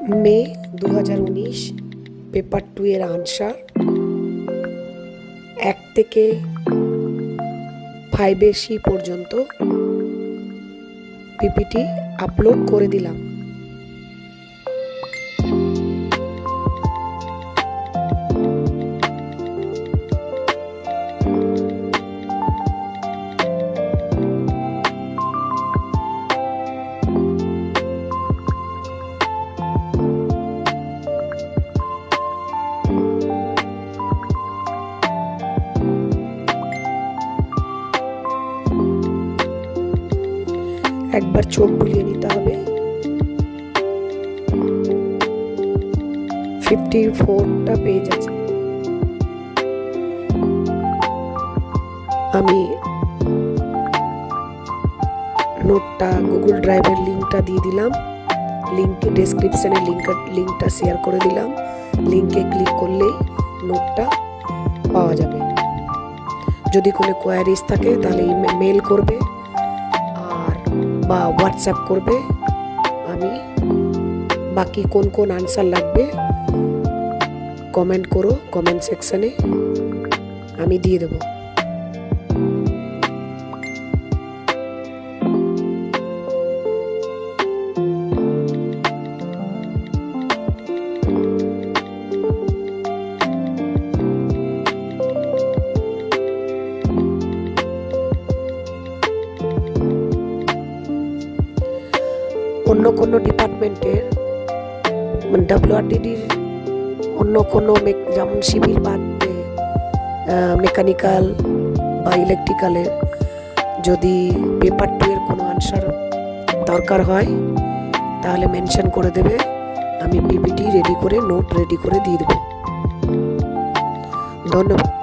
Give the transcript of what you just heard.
মে 2019 paper 2 এর answer 1 থেকে 5 পর্যন্ত পিপিটি আপলোড করে দিলাম। একবার চোখ বুলিয়ে নিতে হবে। 54টা পেজ আছে। আমি নোটটা গুগল ড্রাইভের লিঙ্কটা দিয়ে দিলাম। লিঙ্কে ডেসক্রিপশনে লিঙ্কটা শেয়ার করে দিলাম। লিঙ্কে ক্লিক করলেই নোটটা পাওয়া যাবে। যদি কোনো কোয়ারিজ থাকে তাহলে মেল করবে বা হোয়াটসঅ্যাপ করবে। আমি বাকি কোন কোন আনসার লাগবে কমেন্ট করো, কমেন্ট সেকশনে আমি দিয়ে দেবো। অন্য কোনো ডিপার্টমেন্টের WRTDর অন্য কোনো যেমন সিভিল বাদ দিয়ে মেকানিক্যাল বা ইলেকট্রিক্যালের যদি পেপার 2 এর কোনো আনসার দরকার হয় তাহলে মেনশন করে দেবে। আমি পিপিটি রেডি করে নোট রেডি করে দিয়ে দেবো। ধন্যবাদ।